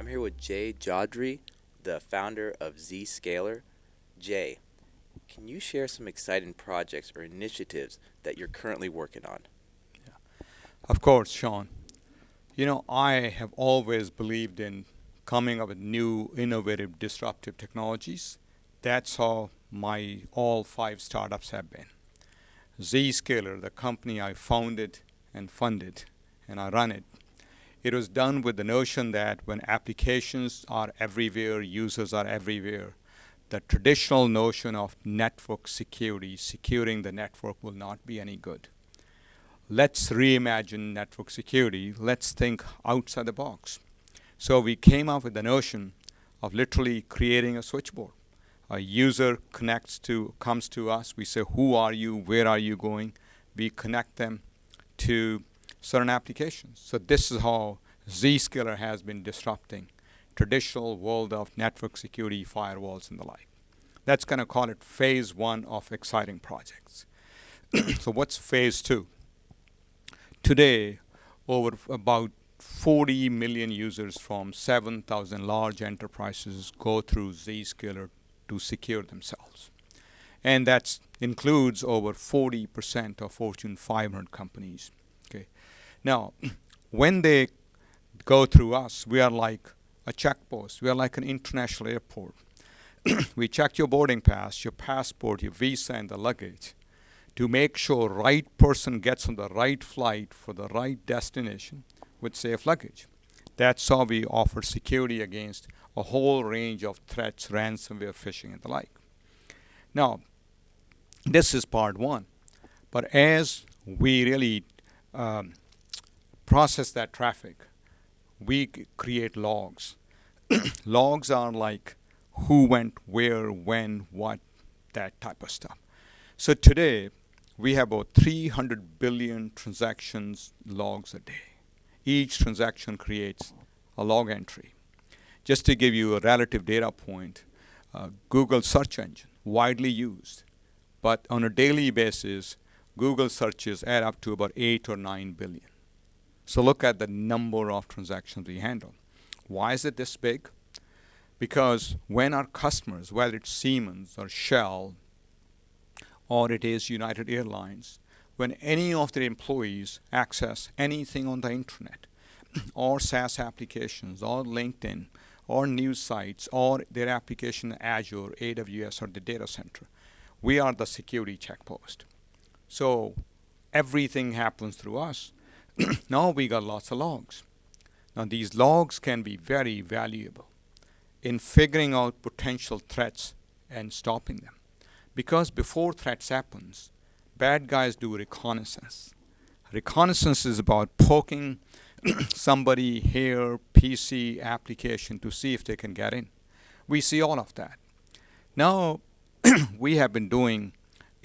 I'm here with Jay Chaudhry, the founder of Zscaler. Jay, can you share some exciting projects or initiatives that you're currently working on? Of course, Sean. I have always believed in coming up with new, innovative, disruptive technologies. That's how my all 5 startups have been. Zscaler, the company I founded and funded, and I run it, it was done with the notion that when applications are everywhere, users are everywhere, the traditional notion of network security, securing the network, will not be any good. Let's reimagine network security. Let's think outside the box. So we came up with the notion of literally creating a switchboard. A user comes to us. We say, who are you? Where are you going? We connect them to certain applications. So this is how Zscaler has been disrupting traditional world of network security, firewalls, and the like. That's going to call it phase 1 of exciting projects. So what's phase 2? Today, over about 40 million users from 7,000 large enterprises go through Zscaler to secure themselves. And that includes over 40% of Fortune 500 companies. Okay. Now, when they go through us, we are like a checkpost. We are like an international airport. We check your boarding pass, your passport, your visa, and the luggage to make sure right person gets on the right flight for the right destination with safe luggage. That's how we offer security against a whole range of threats, ransomware, phishing, and the like. Now, this is part 1. But as we really process that traffic, we create logs. Logs are like who went where, when, what, that type of stuff. So today, we have about 300 billion transactions logs a day. Each transaction creates a log entry. Just to give you a relative data point, Google search engine, widely used. But on a daily basis, Google searches add up to about 8 or 9 billion. So look at the number of transactions we handle. Why is it this big? Because when our customers, whether it's Siemens or Shell, or it is United Airlines, when any of their employees access anything on the internet, or SaaS applications, or LinkedIn, or news sites, or their application in Azure, AWS, or the data center, we are the security checkpost. So everything happens through us. Now we got lots of logs. Now these logs can be very valuable in figuring out potential threats and stopping them. Because before threats happens, bad guys do reconnaissance. Reconnaissance is about poking somebody here, PC, application, to see if they can get in. We see all of that. Now, we have been doing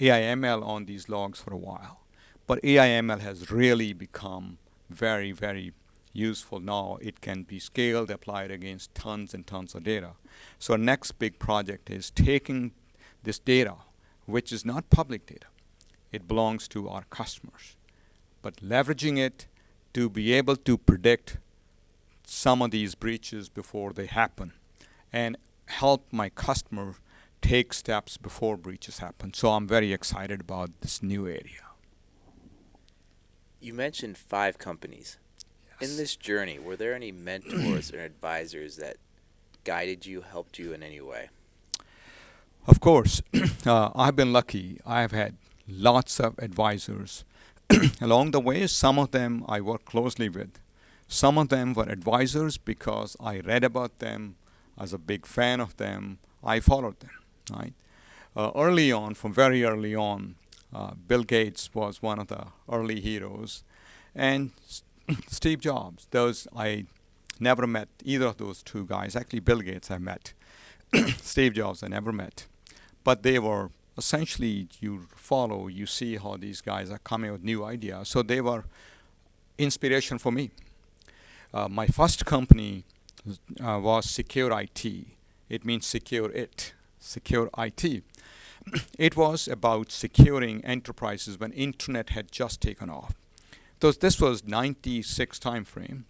AI/ML on these logs for a while. But AI/ML has really become very, very useful now. It can be scaled, applied against tons and tons of data. So our next big project is taking this data, which is not public data. It belongs to our customers. But leveraging it to be able to predict some of these breaches before they happen and help my customer take steps before breaches happen. So I'm very excited about this new area. You mentioned 5 companies. Yes. In this journey, were there any mentors or advisors that guided you, helped you in any way? Of course, I've been lucky. I've had lots of advisors along the way. Some of them I work closely with. Some of them were advisors because I read about them. I was a big fan of them. I followed them. Right? Early on, from very early on, Bill Gates was one of the early heroes, and Steve Jobs. Those I never met either of those 2 guys. Actually, Bill Gates I met. Steve Jobs I never met. But they were essentially, you follow, you see how these guys are coming with new ideas. So they were inspiration for me. My first company was Secure IT. It means secure it, Secure IT. It was about securing enterprises when internet had just taken off. This was 96 time frame.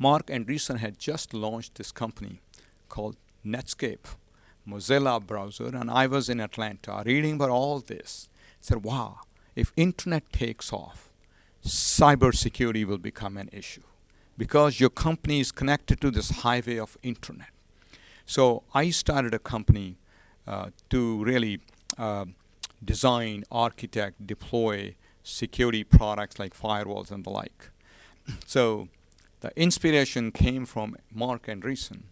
Mark Andreessen had just launched this company called Netscape, Mozilla browser, and I was in Atlanta reading about all this. I said, wow, if internet takes off, cybersecurity will become an issue because your company is connected to this highway of internet. So I started a company to really design, architect, deploy security products like firewalls and the like. So the inspiration came from Mark Andreessen.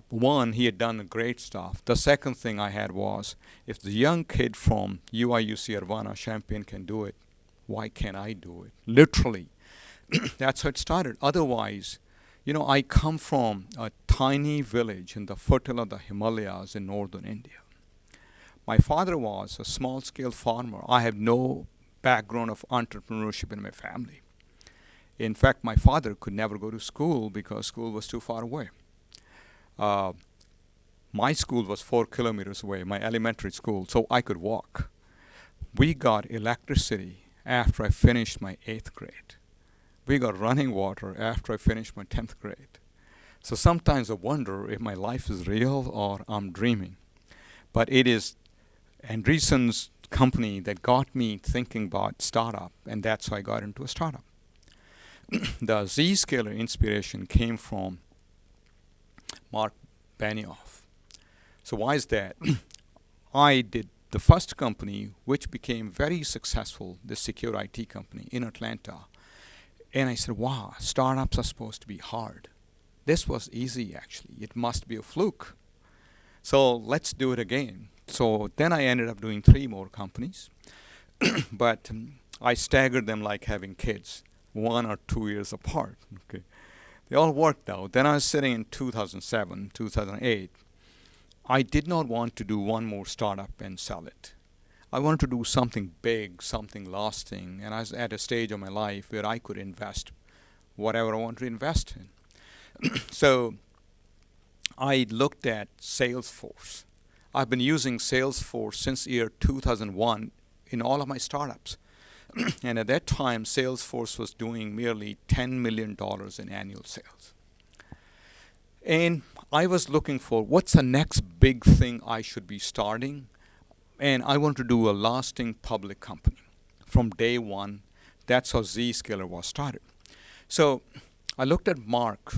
One, he had done great stuff. The second thing I had was, if the young kid from UIUC Urbana Champaign can do it, why can't I do it? Literally. That's how it started. Otherwise, I come from a tiny village in the foothills of the Himalayas in northern India. My father was a small-scale farmer. I have no background of entrepreneurship in my family. In fact, my father could never go to school because school was too far away. My school was 4 kilometers away, my elementary school, so I could walk. We got electricity after I finished my 8th grade. We got running water after I finished my 10th grade. So sometimes I wonder if my life is real or I'm dreaming. But it is Andreessen's company that got me thinking about startup, and that's how I got into a startup. The Zscaler inspiration came from Mark Benioff. So why is that? I did the first company which became very successful, the secure IT company in Atlanta. And I said, wow, startups are supposed to be hard. This was easy, actually. It must be a fluke. So let's do it again. So then I ended up doing 3 more companies. But I staggered them like having kids, 1 or 2 years apart. Okay. They all worked out. Then I was sitting in 2007, 2008. I did not want to do one more startup and sell it. I wanted to do something big, something lasting, and I was at a stage of my life where I could invest whatever I wanted to invest in. So I looked at Salesforce. I've been using Salesforce since year 2001 in all of my startups. And at that time, Salesforce was doing merely $10 million in annual sales. And I was looking for what's the next big thing I should be starting. And I want to do a lasting public company. From day one, that's how Zscaler was started. So I looked at Mark.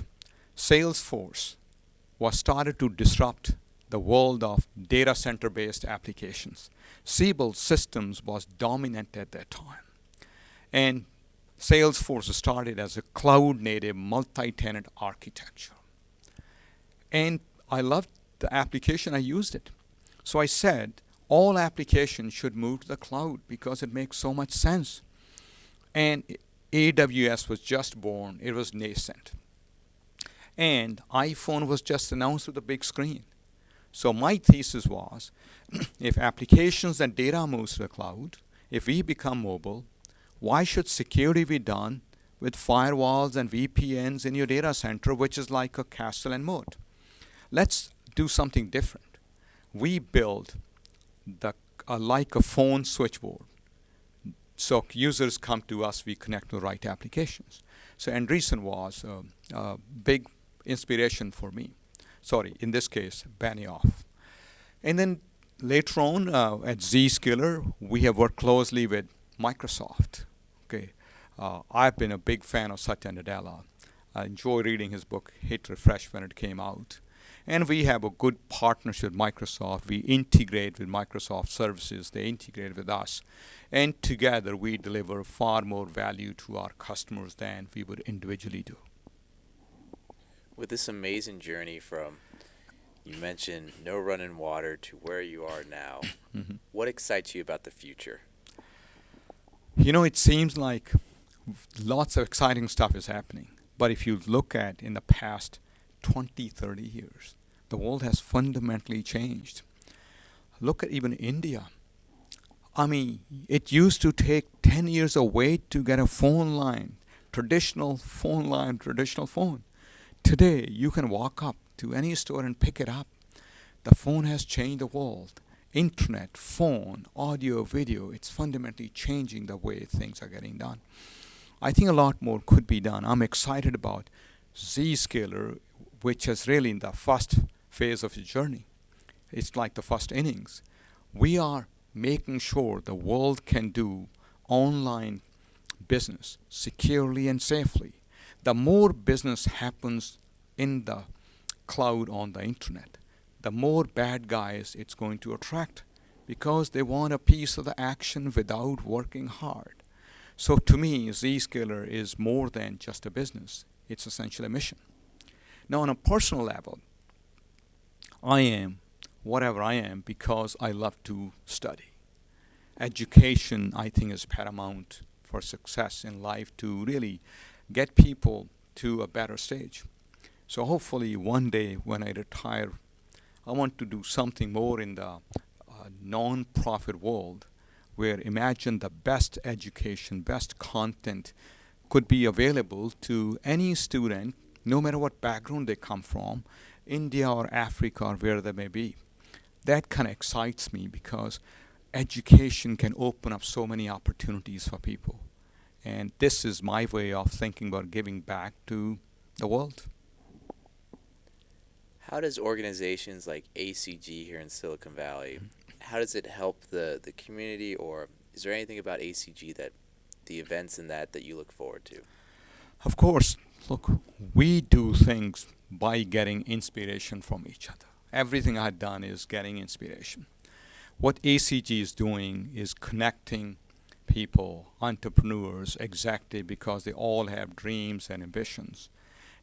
Salesforce was started to disrupt the world of data center-based applications. Siebel Systems was dominant at that time. And Salesforce started as a cloud-native multi-tenant architecture. And I loved the application. I used it. So I said, all applications should move to the cloud because it makes so much sense. And AWS was just born. It was nascent. And iPhone was just announced with a big screen. So my thesis was, if applications and data moves to the cloud, if we become mobile, why should security be done with firewalls and VPNs in your data center, which is like a castle and moat? Let's do something different. We build like a phone switchboard. So users come to us, we connect to the right applications. So Andreessen was a big inspiration for me. Sorry, in this case, Benioff. And then later on at Zscaler, we have worked closely with Microsoft. Okay, I've been a big fan of Satya Nadella. I enjoy reading his book, Hit Refresh, when it came out. And we have a good partnership with Microsoft. We integrate with Microsoft services. They integrate with us. And together, we deliver far more value to our customers than we would individually do. With this amazing journey from, you mentioned, no running water to where you are now, what excites you about the future? It seems like lots of exciting stuff is happening. But if you look at in the past 20, 30 years, the world has fundamentally changed. Look at even India. I mean, it used to take 10 years of wait to get a phone line, traditional phone. Today, you can walk up to any store and pick it up. The phone has changed the world. Internet, phone, audio, video, it's fundamentally changing the way things are getting done. I think a lot more could be done. I'm excited about Zscaler, which is really in the first phase of the journey, it's like the first innings. We are making sure the world can do online business securely and safely. The more business happens in the cloud on the internet, the more bad guys it's going to attract because they want a piece of the action without working hard. So to me, Zscaler is more than just a business. It's essentially a mission. Now, on a personal level, I am whatever I am because I love to study. Education, I think, is paramount for success in life to really get people to a better stage. So hopefully one day when I retire, I want to do something more in the non-profit world where imagine the best education, best content could be available to any student, no matter what background they come from, India or Africa or where they may be. That kind of excites me because education can open up so many opportunities for people. And this is my way of thinking about giving back to the world. How does organizations like ACG here in Silicon Valley, how does it help the community, or is there anything about ACG that the events in that you look forward to? Of course, look, we do things by getting inspiration from each other. Everything I've done is getting inspiration. What ACG is doing is connecting people, entrepreneurs, exactly because they all have dreams and ambitions.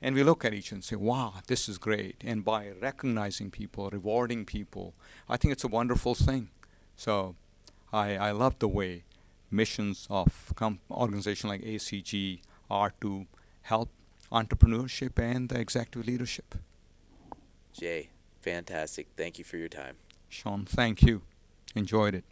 And we look at each other and say, wow, this is great. And by recognizing people, rewarding people, I think it's a wonderful thing. So I love the way missions of organizations like ACG are to help entrepreneurship and the executive leadership. Jay, fantastic. Thank you for your time. Shawn, thank you. Enjoyed it.